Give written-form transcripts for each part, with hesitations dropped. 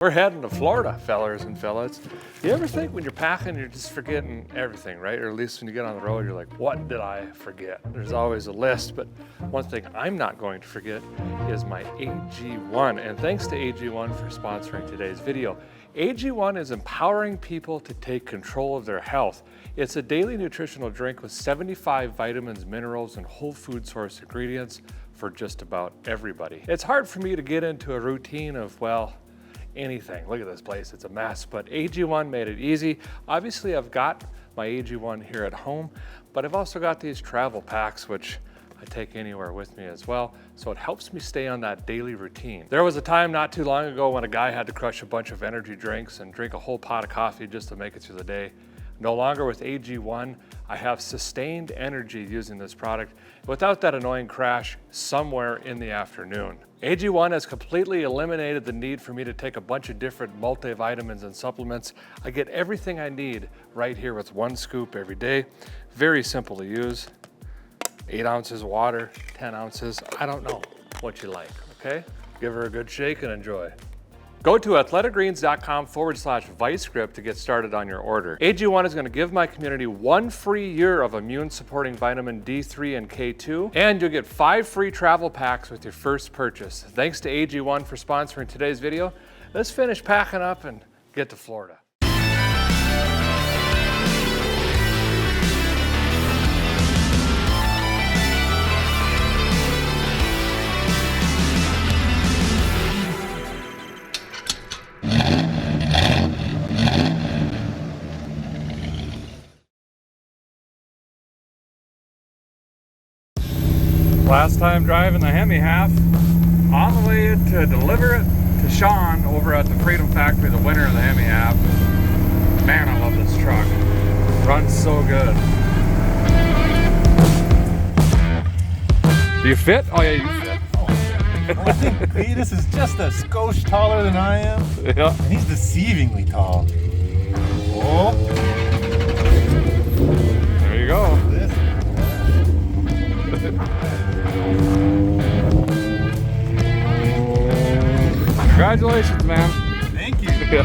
We're heading to Florida, fellers and fellas. You ever think when you're packing, you're just forgetting everything, right? Or at least when you get on the road, you're like, what did I forget? There's always a list, but one thing I'm not going to forget is my AG1. And thanks to AG1 for sponsoring today's video. AG1 is empowering people to take control of their health. It's a daily nutritional drink with 75 vitamins, minerals, and whole food source ingredients for just about everybody. It's hard for me to get into a routine of, well, anything. Look at this place, it's a mess, but AG1 made it easy. Obviously, I've got my AG1 here at home, but I've also got these travel packs, which I take anywhere with me as well, so it helps me stay on that daily routine. There was a time not too long ago when a guy had to crush a bunch of energy drinks and drink a whole pot of coffee just to make it through the day. No longer with AG1, I have sustained energy using this product without that annoying crash somewhere in the afternoon. AG1 has completely eliminated the need for me to take a bunch of different multivitamins and supplements. I get everything I need right here with one scoop every day. Very simple to use. 8 ounces water, 10 ounces. I don't know what you like, okay? Give her a good shake and enjoy. Go to athleticgreens.com/vicegrip to get started on your order. AG1 is going to give my community 1 free year of immune supporting vitamin D3 and K2, and you'll get 5 free travel packs with your first purchase. Thanks to AG1 for sponsoring today's video. Let's finish packing up and get to Florida. Last time driving the Hemi half, on the way to deliver it to Sean over at the Freedom Factory, the winner of the Hemi half. Man, I love this truck. Runs so good. Do you fit? Oh yeah, you fit. I think Cletus is just a skosh taller than I am. Yeah. And he's deceivingly tall. Oh. There you go. Congratulations, man. Thank you. Yeah.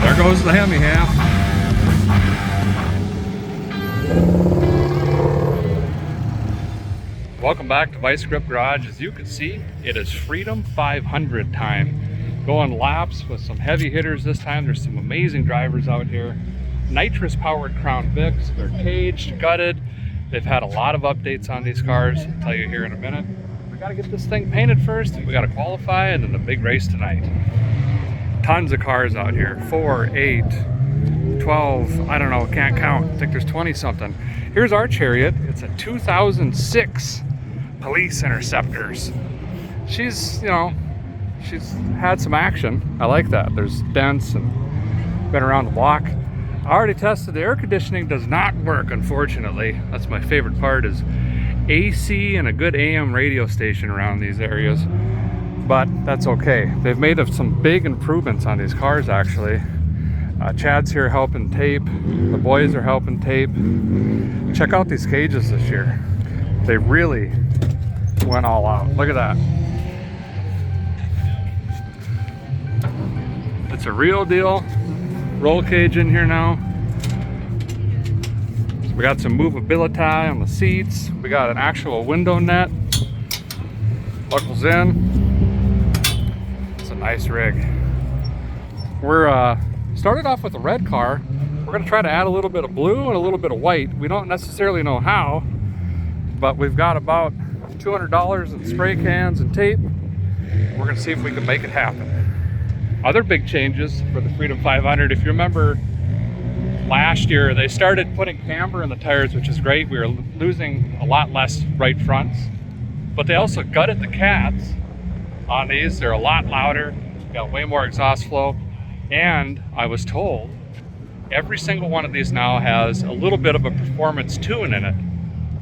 There goes the Hemi half. Welcome back to Vice Grip Garage. As you can see, it is Freedom 500 time. Going laps with some heavy hitters this time. There's some amazing drivers out here. Nitrous powered Crown Vics. They're caged, gutted. They've had a lot of updates on these cars. I'll tell you here in a minute. We gotta get this thing painted first. We gotta qualify, and then the big race tonight. Tons of cars out here. 4, 8, 12, I don't know, can't count. I think there's 20 something. Here's our Chariot. It's a 2006 Police Interceptors. She's, you know, she's had some action. I like that. There's dents and been around the block. I already tested the air conditioning. Does not work, unfortunately. That's my favorite part, is AC and a good AM radio station around these areas. But that's okay. They've made some big improvements on these cars, actually. Chad's here helping tape. The boys are helping tape. Check out these cages this year. They really went all out. Look at that. It's a real deal roll cage in here now. So we got some movability on the seats. We got an actual window net. Buckles in. It's a nice rig. We're started off with a red car. We're gonna try to add a little bit of blue and a little bit of white. We don't necessarily know how, but we've got about $200 in spray cans and tape. We're gonna see if we can make it happen. Other big changes for the Freedom 500, if you remember last year, they started putting camber in the tires, which is great. We were losing a lot less right fronts, but they also gutted the cats on these. They're a lot louder, got way more exhaust flow, and I was told every single one of these now has a little bit of a performance tune in it.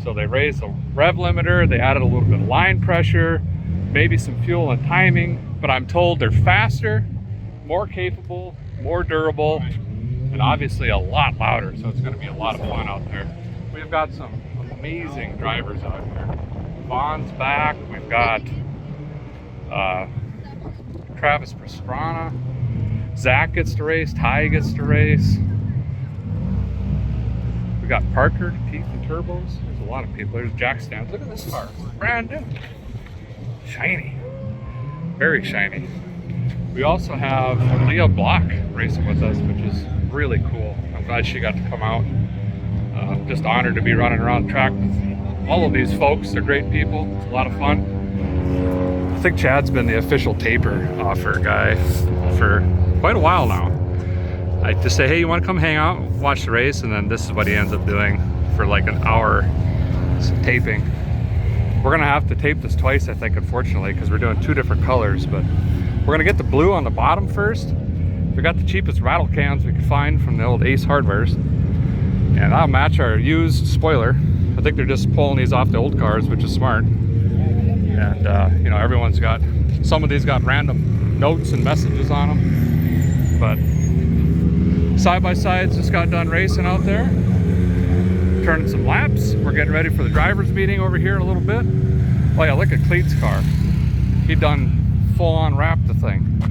So they raised the rev limiter, they added a little bit of line pressure, maybe some fuel and timing, but I'm told they're faster, more capable, more durable, and obviously a lot louder, so it's going to be a lot of fun out there. We've got some amazing drivers out here. Vaughn's back. We've got Travis Pastrana. Zach gets to race. Ty gets to race. We got Parker, Teeth and Turbos. There's a lot of people. There's Jack Stands. Look at this car. Brand new. Shiny. Very shiny. We also have Leah Block racing with us, which is really cool. I'm glad she got to come out. Just honored to be running around the track with all of these folks. They're great people. It's a lot of fun. I think Chad's been the official taper offer guy for quite a while now. I just say, hey, you want to come hang out, watch the race, and then this is what he ends up doing for like an hour, some taping. We're gonna have to tape this twice, I think, unfortunately, because we're doing 2 different colors, but we're gonna get the blue on the bottom first. We got the cheapest rattle cans we could find from the old Ace Hardwares, and that'll match our used spoiler. I think they're just pulling these off the old cars, which is smart. And you know, everyone's got, some of these got random notes and messages on them, but side-by-sides just got done racing out there, turning some laps. We're getting ready for the drivers meeting over here in a little bit. Oh yeah, look at Cleet's car. He done full-on wrapped the thing.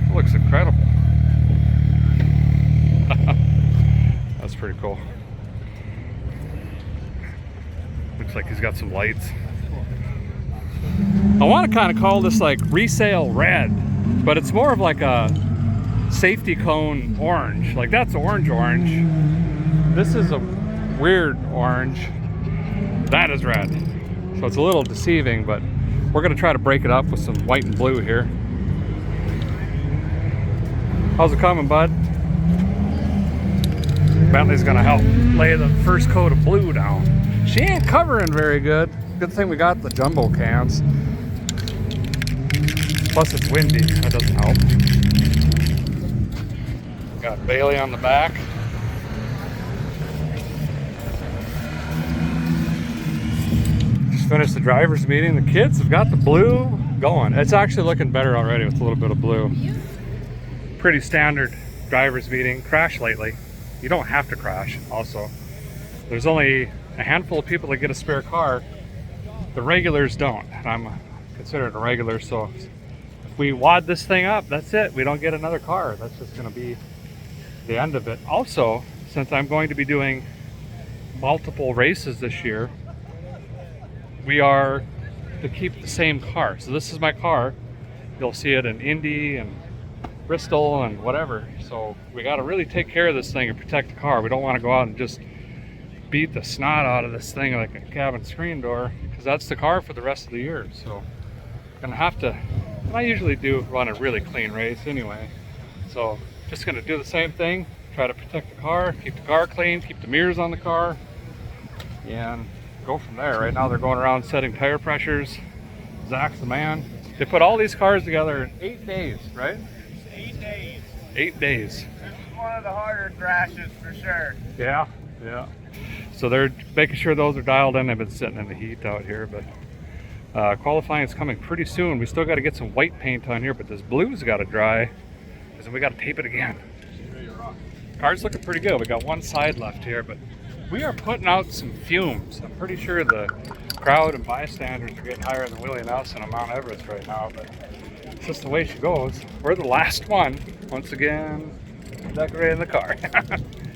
It looks incredible. That's pretty cool. Looks like he's got some lights. I want to kind of call this like resale red, but it's more of like a safety cone orange. Like that's orange. This is a weird orange. That is red. So it's a little deceiving, but we're gonna try to break it up with some white and blue here. How's it coming, bud? Bentley's gonna help lay the first coat of blue down. She ain't covering very good. Good thing we got the jumbo cans. Plus it's windy, that doesn't help. Got Bailey on the back. Just finished the drivers meeting. The kids have got the blue going. It's actually looking better already with a little bit of blue. Pretty standard drivers meeting. Crash lately. You don't have to crash also. There's only a handful of people that get a spare car. The regulars don't. And I'm considered a regular, so if we wad this thing up, that's it. We don't get another car. That's just gonna be the end of it. Also, since I'm going to be doing multiple races this year, we are to keep the same car. So this is my car. You'll see it in Indy and Bristol and whatever. So we got to really take care of this thing and protect the car. We don't want to go out and just beat the snot out of this thing like a cabin screen door, because that's the car for the rest of the year. So gonna have to, and I usually do run a really clean race anyway. So just gonna do the same thing, try to protect the car, keep the car clean, keep the mirrors on the car, and go from there. Right now they're going around setting tire pressures. Zach's the man. They put all these cars together in 8 days, right? 8 days. 8 days. This is one of the harder crashes for sure. Yeah. So they're making sure those are dialed in. They've been sitting in the heat out here, but qualifying is coming pretty soon. We still got to get some white paint on here, but this blue's got to dry, because we got to tape it again. Car's looking pretty good. We got one side left here, but we are putting out some fumes. I'm pretty sure the crowd and bystanders are getting higher than Willie Nelson on Mount Everest right now, but it's just the way she goes. We're the last one, once again, decorating the car.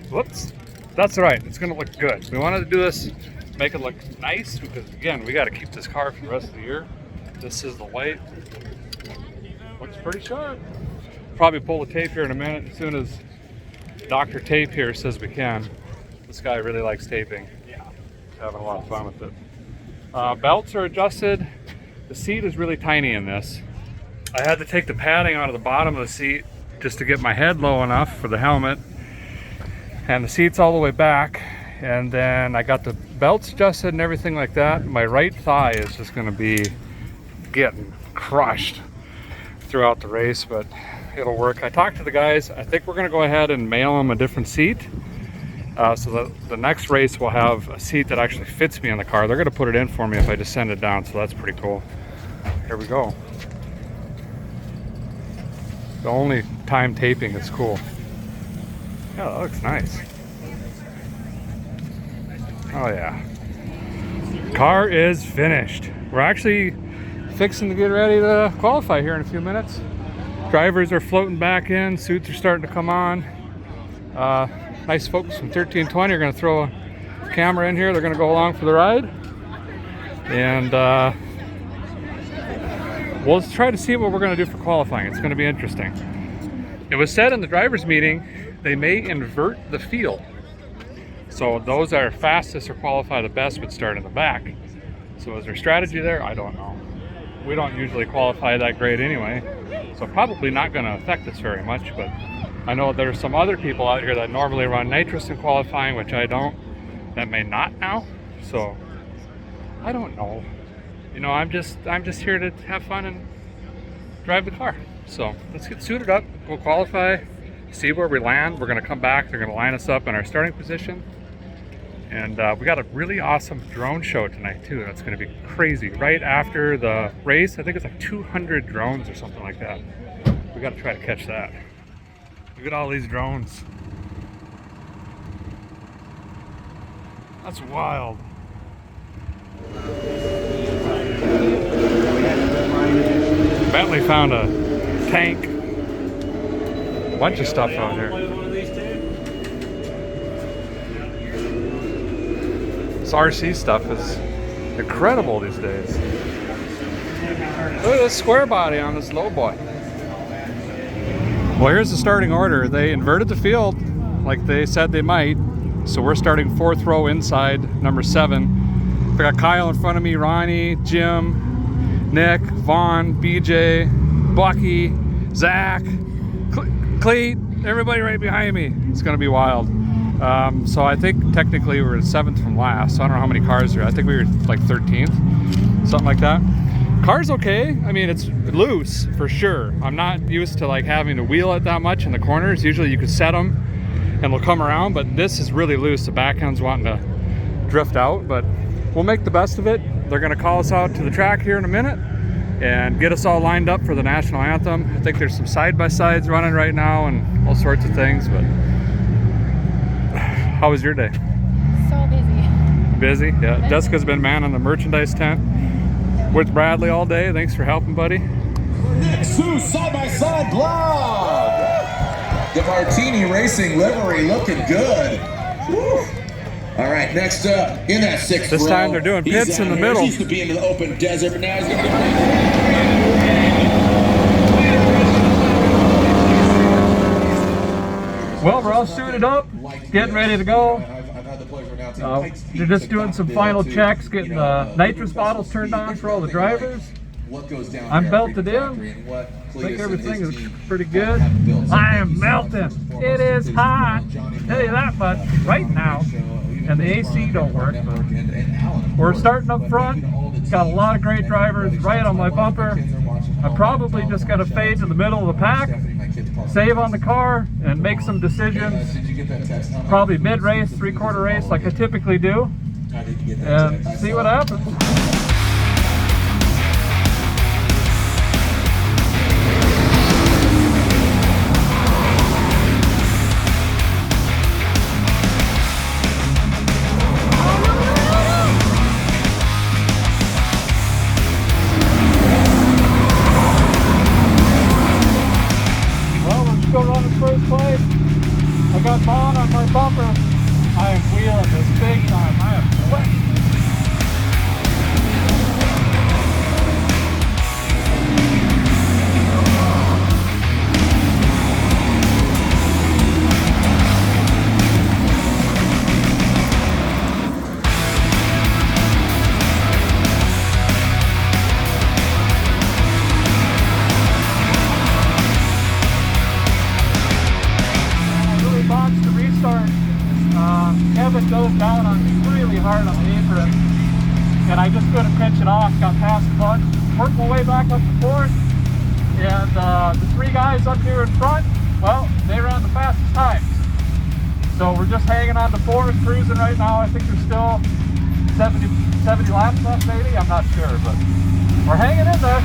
Whoops. That's right, it's gonna look good. We wanted to do this, make it look nice, because again, we gotta keep this car for the rest of the year. This is the white. Looks pretty sharp. Probably pull the tape here in a minute, as soon as Dr. Tape here says we can. This guy really likes taping. Yeah. Having a lot of fun with it. Belts are adjusted. The seat is really tiny in this. I had to take the padding out of the bottom of the seat just to get my head low enough for the helmet. And the seat's all the way back, and then I got the belts adjusted and everything like that. My right thigh is just going to be getting crushed throughout the race, but it'll work. I talked to the guys. I think we're going to go ahead and mail them a different seat, so that the next race will have a seat that actually fits me in the car. They're going to put it in for me if I just send it down, so that's pretty cool. Here we go. The only time taping is cool. Yeah, that looks nice. Oh yeah. Car is finished. We're actually fixing to get ready to qualify here in a few minutes. Drivers are floating back in, suits are starting to come on. Nice folks from 1320 are going to throw a camera in here. They're going to go along for the ride. And we'll try to see what we're going to do for qualifying. It's going to be interesting. It was said in the drivers' meeting they may invert the field. So those that are fastest or qualify the best would start in the back. So is there strategy there? I don't know. We don't usually qualify that great anyway. So probably not going to affect us very much. But I know there's some other people out here that normally run nitrous in qualifying, which I don't, that may not now. So I don't know. You know, I'm just here to have fun and drive the car. So let's get suited up, we'll qualify, see where we land. We're gonna come back, they're gonna line us up in our starting position. And we got a really awesome drone show tonight too. That's gonna be crazy. Right after the race, I think it's like 200 drones or something like that. We gotta try to catch that. Look at all these drones. That's wild. Bentley found a tank. A bunch of stuff out here. This RC stuff is incredible these days. Look at this square body on this low boy. Well, here's the starting order. They inverted the field like they said they might. So we're starting 4th row inside, number 7. I got Kyle in front of me, Ronnie, Jim, Nick, Vaughn, BJ, Bucky, Zach, Cleet, everybody right behind me. It's gonna be wild. So I think technically we're 7th from last. So I don't know how many cars there are. I think we were like 13th, something like that. Car's okay. I mean, it's loose for sure. I'm not used to like having to wheel it that much in the corners. Usually you could set them and they'll come around, but this is really loose. The back end's wanting to drift out, but we'll make the best of it. They're gonna call us out to the track here in a minute and get us all lined up for the national anthem. I think there's some side-by-sides running right now and all sorts of things, but how was your day? So busy. Busy? Yeah, Jessica's been manning the merchandise tent with Bradley all day. Thanks for helping, buddy. Next to side-by-side blog. The Martini Racing livery looking good. Woo. All right, next up in that 6th This row, time they're doing pits in the middle. He used to be in the open desert, but now he's going to be. Well, we're all suited up, getting ready to go. They're just doing some final checks, getting the nitrous bottles turned on for all the drivers. I'm belted in. I think everything is pretty good. I am melting. It is hot. I'll tell you that much right now. And the AC don't work. But we're starting up front. Got a lot of great drivers right on my bumper. I'm probably just going to fade to the middle of the pack, save on the car, and make some decisions. Probably mid-race, 3/4 race like I typically do. And see what happens. I got Vaughn on my bumper. I am wheeling this big time. I am sweating. Kevin goes down on me really hard on the apron, and I just couldn't pinch it off. Got past the bunch, worked my way back up to 4th, and the 3 guys up here in front, well, they ran the fastest times. So we're just hanging on to 4th, cruising right now. I think there's still 70 laps left, maybe. I'm not sure, but we're hanging in there.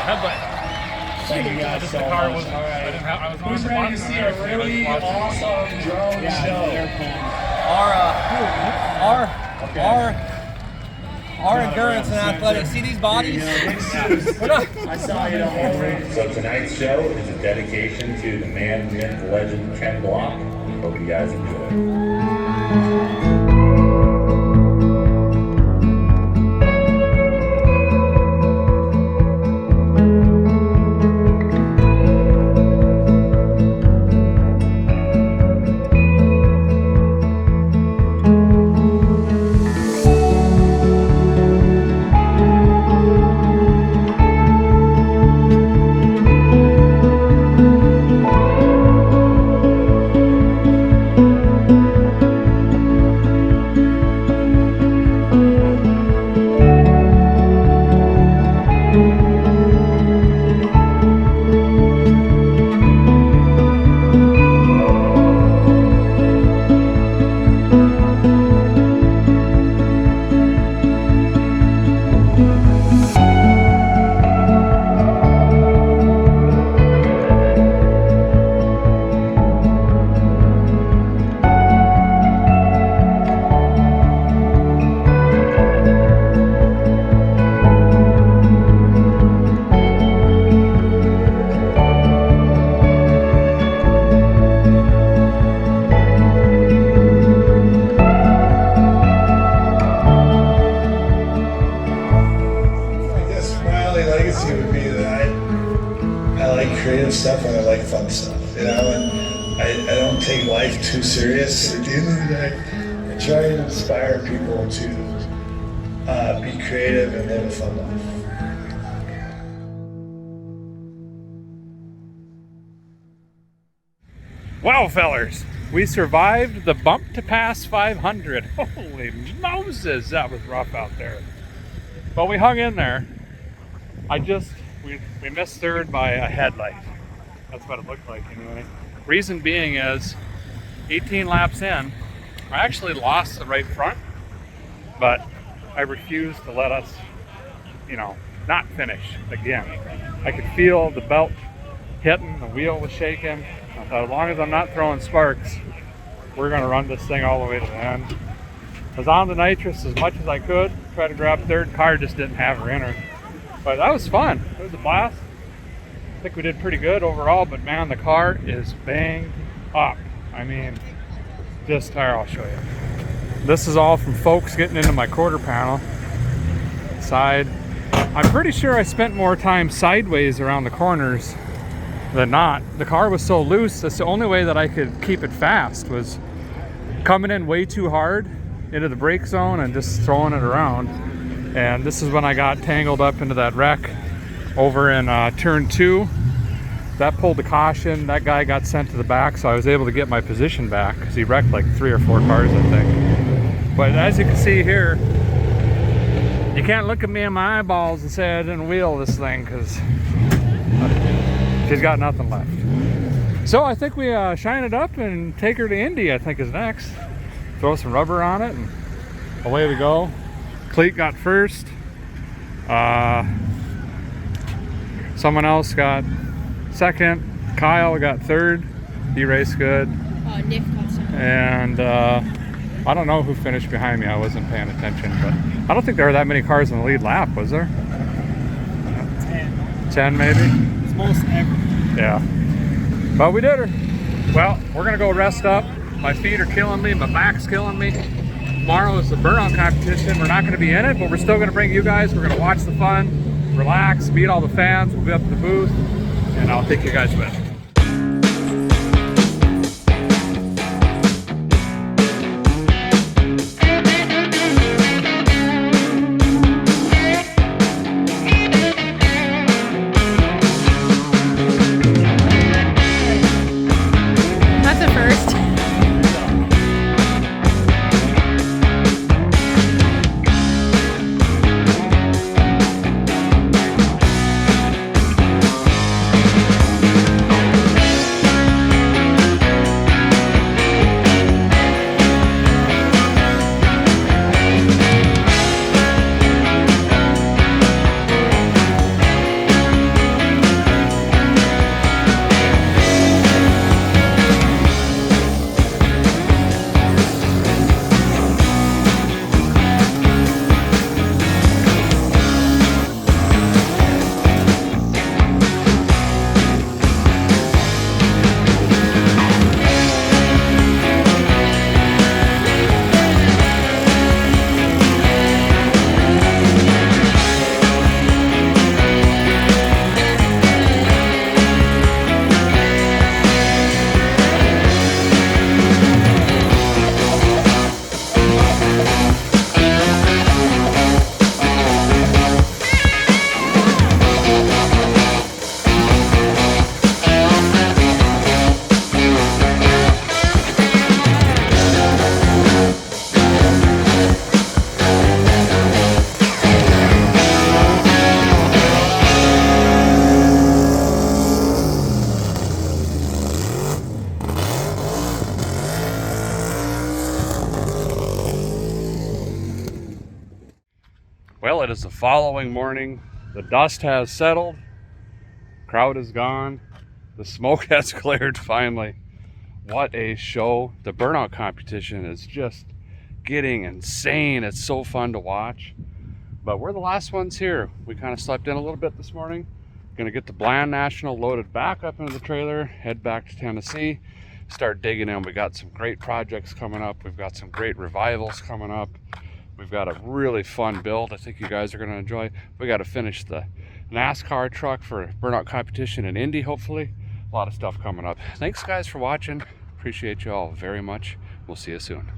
headlight. Thank you guys so much. I was Who's ready to see a really awesome drone show? Our endurance and athletics. See these bodies? I saw you already. So tonight's show is a dedication to the man, myth, legend, Ken Block. Hope you guys enjoy. creative stuff and I like fun stuff, you know, and I don't take life too serious. At the end of the day, I try to inspire people to be creative and live a fun life. Wow, fellers, we survived the bump to pass 500. Holy Moses, that was rough out there. But we hung in there. We missed third by a headlight. That's what it looked like anyway. Reason being is 18 laps in, I actually lost the right front, but I refused to let us, not finish again. I could feel the belt hitting, the wheel was shaking. I thought, as long as I'm not throwing sparks, we're gonna run this thing all the way to the end. I was on the nitrous as much as I could, try to grab third. Car just didn't have her in her. But that was fun. It was a blast. I think we did pretty good overall, but man, the car is banged up. I mean, I'll show you. This is all from folks getting into my quarter panel side. I'm pretty sure I spent more time sideways around the corners than not. The car was so loose, that's the only way that I could keep it fast, was coming in way too hard into the brake zone and just throwing it around. And this is when I got tangled up into that wreck over in turn 2. That pulled the caution. That guy got sent to the back, so I was able to get my position back because he wrecked like 3 or 4 cars, I think. But as you can see here, you can't look at me in my eyeballs and say I didn't wheel this thing, because she's got nothing left. So I think we shine it up and take her to Indy, I think is next. Throw some rubber on it and away we go. Cleat got first. Someone else got second. Kyle got third. He raced good. Nick got second. And I don't know who finished behind me. I wasn't paying attention, but I don't think there were that many cars in the lead lap, was there? 10. 10 maybe? It's most ever. Yeah. But we did her. Well, we're gonna go rest up. My feet are killing me, my back's killing me. Tomorrow is the burnout competition. We're not going to be in it, but we're still going to bring you guys. We're going to watch the fun, relax, meet all the fans. We'll be up at the booth, and I'll take you guys with. That's a first. it is the following morning. The dust has settled, crowd is gone, the smoke has cleared finally. What a show. The burnout competition is just getting insane. It's so fun to watch. But we're the last ones here. We kind of slept in a little bit this morning. Gonna get the Bland National loaded back up into the trailer, head back to Tennessee, start digging in. We got some great projects coming up. We've got some great revivals coming up. We've got a really fun build I think you guys are gonna enjoy. We gotta finish the NASCAR truck for burnout competition in Indy, hopefully. A lot of stuff coming up. Thanks guys for watching. Appreciate you all very much. We'll see you soon.